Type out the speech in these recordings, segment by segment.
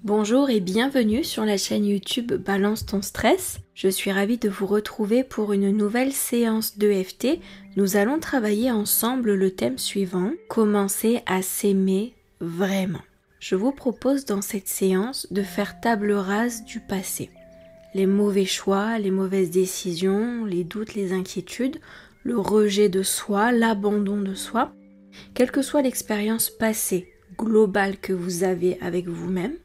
Bonjour et bienvenue sur la chaîne YouTube Balance ton stress. Je suis ravie de vous retrouver pour une nouvelle séance d'EFT. Nous allons travailler ensemble le thème suivant, commencer à s'aimer vraiment. Je vous propose dans cette séance de faire table rase du passé. Les mauvais choix, les mauvaises décisions, les doutes, les inquiétudes, le rejet de soi, l'abandon de soi, quelle que soit l'expérience passée, globale que vous avez avec vous-même,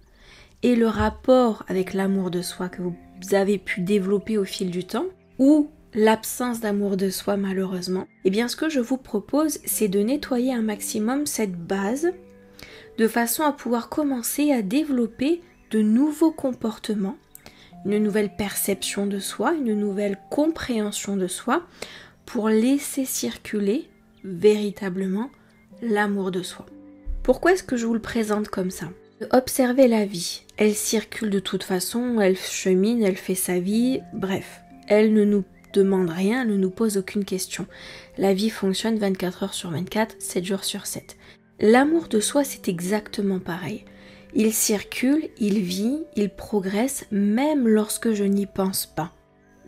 et le rapport avec l'amour de soi que vous avez pu développer au fil du temps, ou l'absence d'amour de soi malheureusement, eh bien ce que je vous propose, c'est de nettoyer un maximum cette base, de façon à pouvoir commencer à développer de nouveaux comportements, une nouvelle perception de soi, une nouvelle compréhension de soi, pour laisser circuler véritablement l'amour de soi. Pourquoi est-ce que je vous le présente comme ça ? Observez la vie, elle circule de toute façon, elle chemine, elle fait sa vie, bref, elle ne nous demande rien, elle ne nous pose aucune question. La vie fonctionne 24 heures sur 24, 7 jours sur 7. L'amour de soi, c'est exactement pareil. Il circule, il vit, il progresse, même lorsque je n'y pense pas.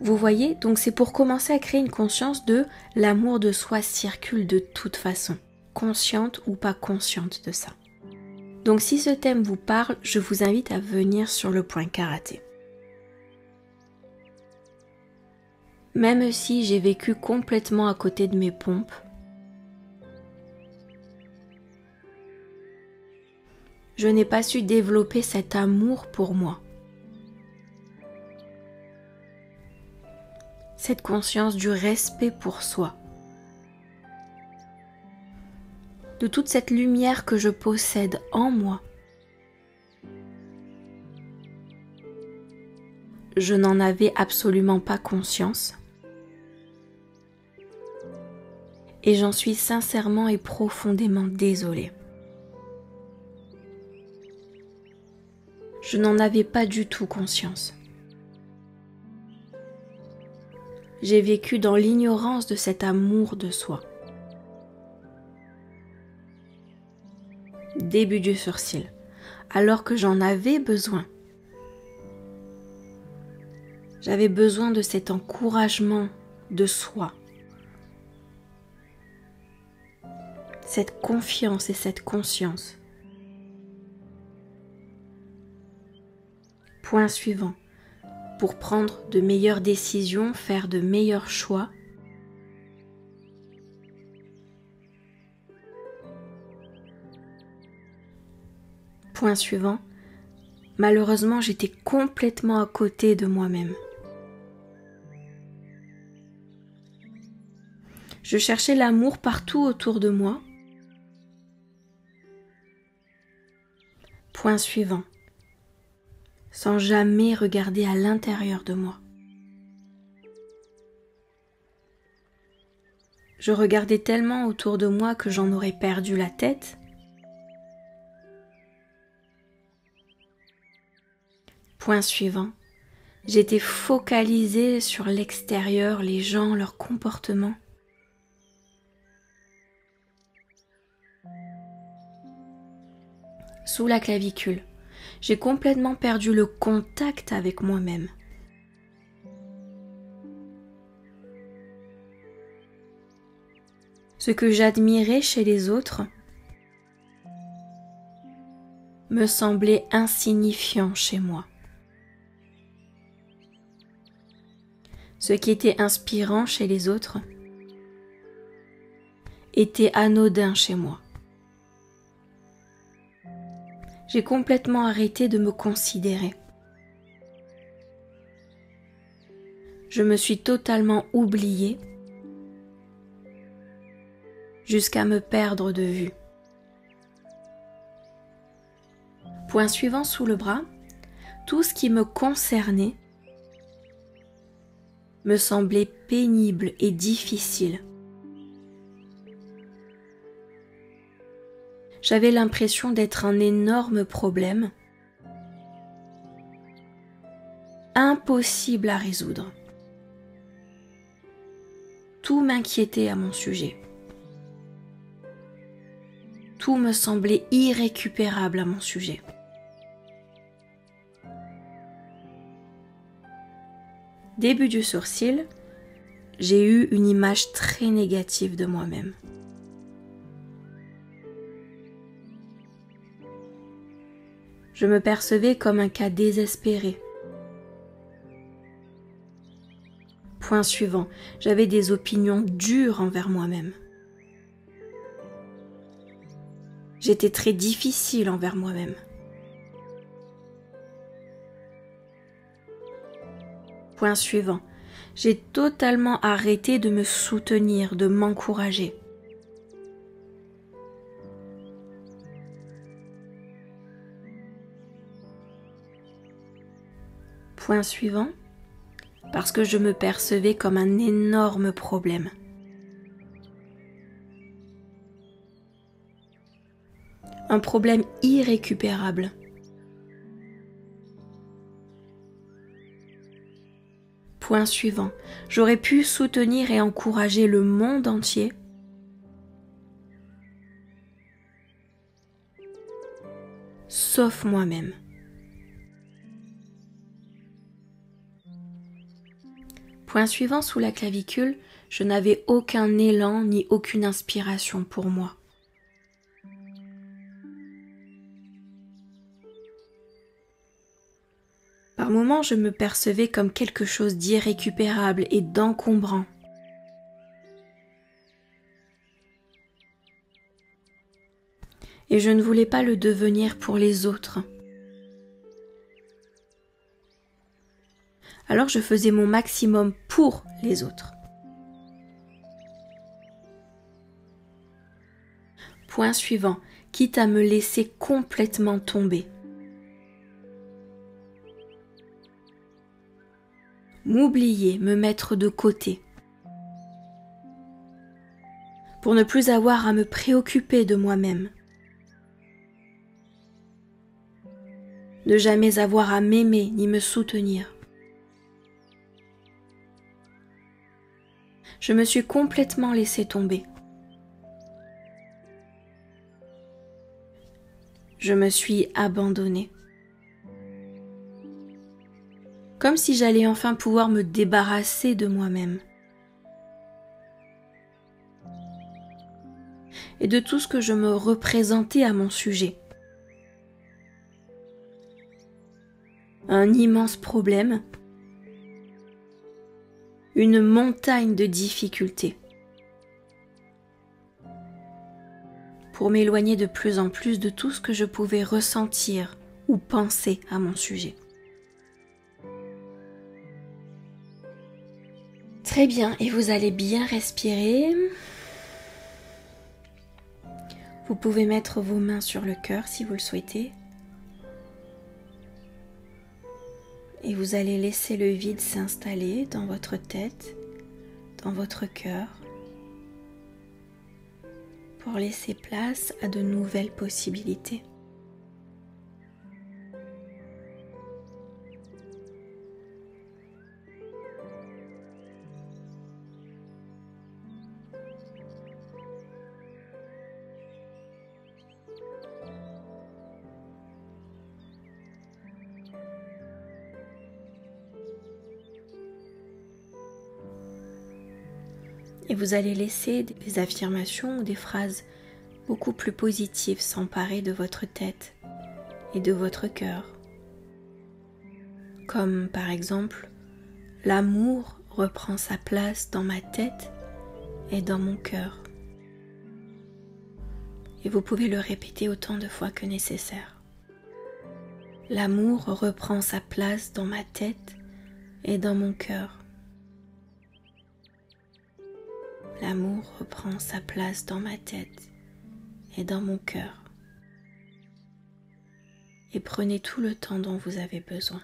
Vous voyez, donc c'est pour commencer à créer une conscience de l'amour de soi circule de toute façon, consciente ou pas consciente de ça. Donc si ce thème vous parle, je vous invite à venir sur le point karaté. Même si j'ai vécu complètement à côté de mes pompes, je n'ai pas su développer cet amour pour moi. Cette conscience du respect pour soi. De toute cette lumière que je possède en moi. Je n'en avais absolument pas conscience. Et j'en suis sincèrement et profondément désolée. Je n'en avais pas du tout conscience. J'ai vécu dans l'ignorance de cet amour de soi. Début du sourcil, alors que j'en avais besoin. J'avais besoin de cet encouragement de soi. Cette confiance et cette conscience. Point suivant. Pour prendre de meilleures décisions, faire de meilleurs choix. Point suivant. Malheureusement, j'étais complètement à côté de moi-même. Je cherchais l'amour partout autour de moi. Point suivant. Sans jamais regarder à l'intérieur de moi. Je regardais tellement autour de moi que j'en aurais perdu la tête. Point suivant. J'étais focalisée sur l'extérieur, les gens, leurs comportements. Sous la clavicule, j'ai complètement perdu le contact avec moi-même. Ce que j'admirais chez les autres me semblait insignifiant chez moi. Ce qui était inspirant chez les autres était anodin chez moi. J'ai complètement arrêté de me considérer. Je me suis totalement oubliée jusqu'à me perdre de vue. Point suivant sous le bras, tout ce qui me concernait me semblait pénible et difficile. J'avais l'impression d'être un énorme problème, impossible à résoudre. Tout m'inquiétait à mon sujet. Tout me semblait irrécupérable à mon sujet. début du sourcil, j'ai eu une image très négative de moi-même. Je me percevais comme un cas désespéré. Point suivant, j'avais des opinions dures envers moi-même. J'étais très difficile envers moi-même. Point suivant, j'ai totalement arrêté de me soutenir, de m'encourager. Point suivant, parce que je me percevais comme un énorme problème. Un problème irrécupérable. Point suivant, j'aurais pu soutenir et encourager le monde entier, sauf moi-même. Point suivant, sous la clavicule, je n'avais aucun élan ni aucune inspiration pour moi. Par moments, je me percevais comme quelque chose d'irrécupérable et d'encombrant. Et je ne voulais pas le devenir pour les autres. Alors je faisais mon maximum pour les autres. Point suivant, quitte à me laisser complètement tomber. M'oublier, me mettre de côté. Pour ne plus avoir à me préoccuper de moi-même. Ne jamais avoir à m'aimer ni me soutenir. Je me suis complètement laissé tomber. Je me suis abandonnée. Comme si j'allais enfin pouvoir me débarrasser de moi-même. Et de tout ce que je me représentais à mon sujet. Un immense problème. Une montagne de difficultés. Pour m'éloigner de plus en plus de tout ce que je pouvais ressentir ou penser à mon sujet. Très bien, et vous allez bien respirer. Vous pouvez mettre vos mains sur le cœur si vous le souhaitez. Et vous allez laisser le vide s'installer dans votre tête, dans votre cœur, pour laisser place à de nouvelles possibilités. Et vous allez laisser des affirmations ou des phrases beaucoup plus positives s'emparer de votre tête et de votre cœur. Comme par exemple, l'amour reprend sa place dans ma tête et dans mon cœur. Et vous pouvez le répéter autant de fois que nécessaire. L'amour reprend sa place dans ma tête et dans mon cœur. L'amour reprend sa place dans ma tête et dans mon cœur. Et prenez tout le temps dont vous avez besoin.